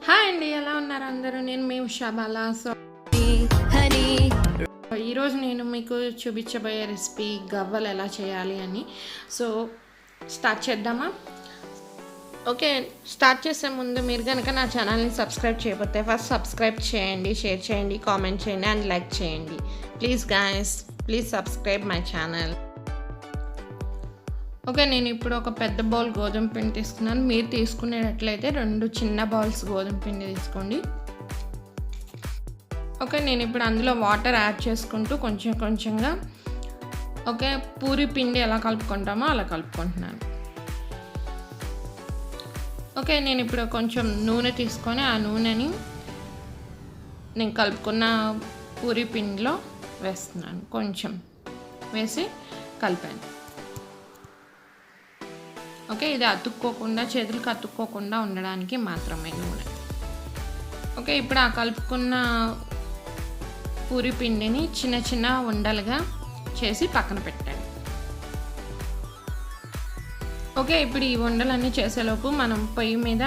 Hi అండి, ఎలా ఉన్నారు అందరూ? నేను మీ ఉషాబాలా. ఈరోజు నేను మీకు చూపించబోయే రెసిపీ గవ్వలు ఎలా చేయాలి అని. సో స్టార్ట్ చేద్దామా? ఓకే, స్టార్ట్ చేసే ముందు మీరు కనుక నా ఛానల్ని సబ్స్క్రైబ్ చేయకపోతే ఫస్ట్ సబ్స్క్రైబ్ చేయండి, షేర్ చేయండి, కామెంట్ చేయండి అండ్ లైక్ చేయండి. Please guys, please subscribe my channel. Okay, నేను ఇప్పుడు ఒక పెద్ద బౌల్ గోధుమ పిండి తీసుకున్నాను. మీరు తీసుకునేటట్లయితే 2 చిన్న బౌల్స్ గోధుమ పిండి తీసుకోండి. ఓకే, నేను ఇప్పుడు అందులో వాటర్ యాడ్ చేసుకుంటూ కొంచెం కొంచెంగా ఓకే పూరి పిండి ఎలా కలుపుకుంటామో అలా కలుపుకుంటున్నాను. ఓకే, నేను ఇప్పుడు కొంచెం నూనె తీసుకొని ఆ నూనెని నేను కలుపుకున్న పూరి పిండిలో వేస్తున్నాను. కొంచెం వేసి కలిపాను. ఓకే, ఇది అతుక్కోకుండా, చేతులకు అతుక్కోకుండా ఉండడానికి మాత్రమే నూనె. ఓకే, ఇప్పుడు ఆ కలుపుకున్న పూరి పిండిని చిన్న చిన్న ఉండలుగా చేసి పక్కన పెట్టండి. ఓకే, ఇప్పుడు ఈ ఉండలన్నీ చేసేలోపు మనం పొయ్యి మీద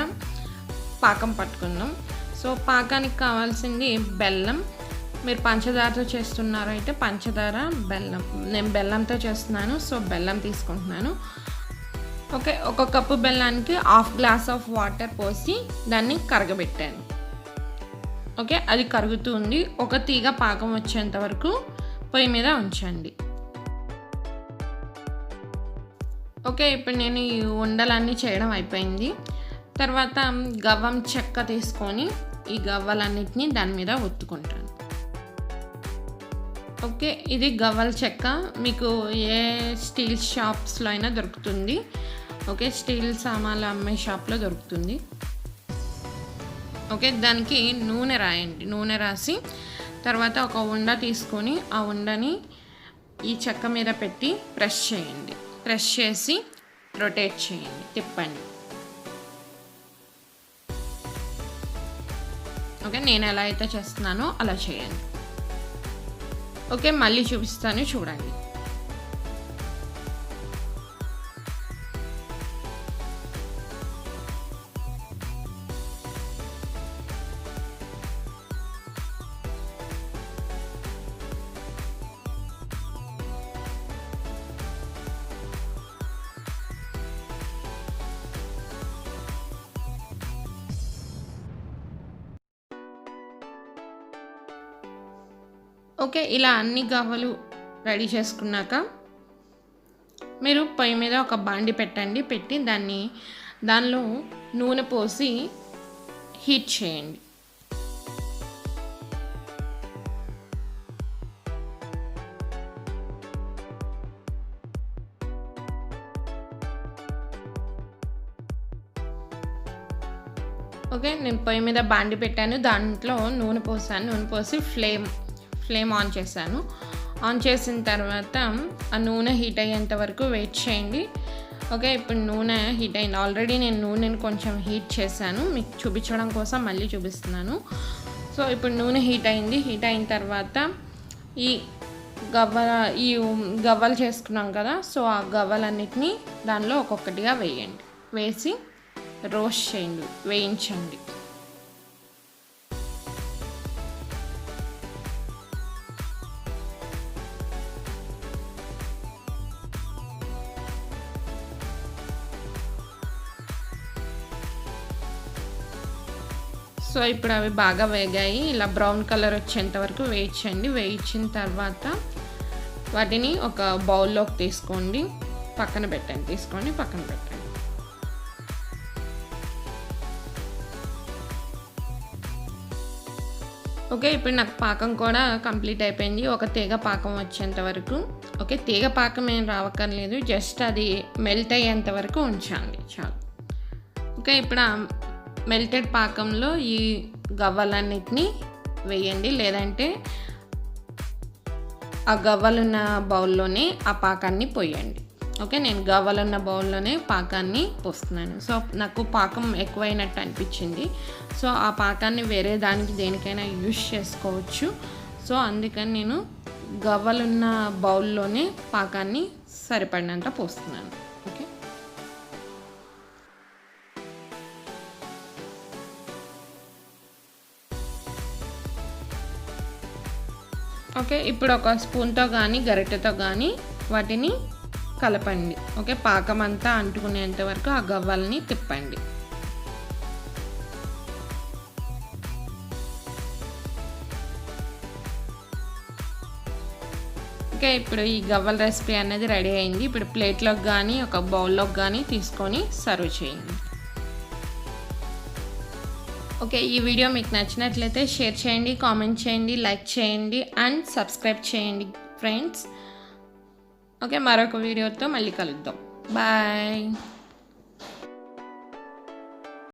పాకం పట్టుకుందాం. సో పాకానికి కావాల్సింది బెల్లం. మీరు పంచదారతో చేస్తున్నారో అయితే పంచదార, బెల్లం. నేను బెల్లంతో చేస్తున్నాను, సో బెల్లం తీసుకుంటున్నాను. ఓకే, 1 కప్పు బెల్లానికి 1/2 గ్లాస్ ఆఫ్ వాటర్ పోసి దాన్ని కరగబెట్టాను. ఓకే, అది కరుగుతుంది. ఒక తీగ పాకం వచ్చేంత వరకు పొయ్యి మీద ఉంచండి. ఓకే, ఇప్పుడు నేను ఈ ఉండలన్నీ చేయడం అయిపోయింది. తర్వాత గవ్వం చెక్క తీసుకొని ఈ గవ్వలన్నిటిని దాని మీద ఒత్తుకుంటాను. ఓకే, ఇది గవ్వల చెక్క. మీకు ఏ స్టీల్ షాప్స్లో అయినా దొరుకుతుంది. ఓకే, స్టీల్ సామాన్లు అమ్మే షాప్లో దొరుకుతుంది. ఓకే, దానికి నూనె రాయండి. నూనె రాసి తర్వాత ఒక ఉండ తీసుకొని ఆ ఉండని ఈ చెక్క మీద పెట్టి ప్రెస్ చేయండి. ప్రెస్ చేసి రొటేట్ చేయండి, తిప్పండి. ఓకే, నేను ఎలా అయితే చేస్తున్నానో అలా చేయండి. ఓకే, మళ్ళీ చూపిస్తాను, చూడండి. ఓకే, ఇలా అన్ని గవ్వలు రెడీ చేసుకున్నాక మీరు పొయ్యి మీద ఒక బాండి పెట్టండి. పెట్టి దానిలో నూనె పోసి హీట్ చేయండి. ఓకే, నేను పొయ్యి మీద బాండి పెట్టాను. దాంట్లో నూనె పోసాను. నూనె పోసి ఫ్లేమ్ ఆన్ చేశాను. ఆన్ చేసిన తర్వాత ఆ నూనె హీట్ అయ్యేంత వరకు వెయిట్ చేయండి. ఓకే, ఇప్పుడు నూనె హీట్ అయింది. ఆల్రెడీ నేను నూనెని కొంచెం హీట్ చేశాను, మీకు చూపించడం కోసం మళ్ళీ చూపిస్తున్నాను. సో ఇప్పుడు నూనె హీట్ అయింది. హీట్ అయిన తర్వాత ఈ గవ్వలు చేసుకున్నాం కదా, సో ఆ గవ్వలన్నిటినీ దానిలో ఒక్కొక్కటిగా వేయండి. వేసి రోస్ట్ చేయండి, వేయించండి. సో ఇప్పుడు అవి బాగా వేగాయి. ఇలా బ్రౌన్ కలర్ వచ్చేంత వరకు వేయించండి. వేయించిన తర్వాత వాటిని ఒక బౌల్లోకి తీసుకోండి, పక్కన పెట్టండి. తీసుకొని పక్కన పెట్టండి. ఓకే, ఇప్పుడు నాకు పాకం కూడా కంప్లీట్ అయిపోయింది. ఒక తీగ పాకం వచ్చేంత వరకు. ఓకే, తీగ పాకం ఏం రావక్కర్లేదు, జస్ట్ అది మెల్ట్ అయ్యేంత వరకు ఉంచండి, చాలు. ఓకే, ఇప్పుడు మెల్టెడ్ పాకంలో ఈ గవ్వలన్నిటినీ వేయండి, లేదంటే ఆ గవ్వలున్న బౌల్లోనే ఆ పాకాన్ని పోయండి. ఓకే, నేను గవ్వలున్న బౌల్లోనే పాకాన్ని పోస్తున్నాను. సో నాకు పాకం ఎక్కువైనట్టు అనిపించింది. సో ఆ పాకాన్ని వేరే దేనికైనా యూజ్ చేసుకోవచ్చు. సో అందుకని నేను గవ్వలున్న బౌల్లోనే పాకాన్ని సరిపడినంత పోస్తున్నాను. ఓకే, ఓకే, ఇప్పుడు ఒక స్పూన్తో కానీ గరిటెతో కానీ వాటిని కలపండి. ఓకే, పాకం అంతా అంటుకునేంత వరకు ఆ గవ్వల్ని తిప్పండి. ఓకే, ఇప్పుడు ఈ గవ్వల రెసిపీ అనేది రెడీ అయింది. ఇప్పుడు ప్లేట్లోకి కానీ ఒక బౌల్లోకి కానీ తీసుకొని సర్వ్ చేయండి. ఓకే, ఈ వీడియో మీకు నచ్చినట్లయితే షేర్ చేయండి, కామెంట్ చేయండి, లైక్ చేయండి అండ్ సబ్స్క్రైబ్ చేయండి ఫ్రెండ్స్. ఓకే, మరొక వీడియోతో మళ్ళీ కలుద్దాం. బాయ్.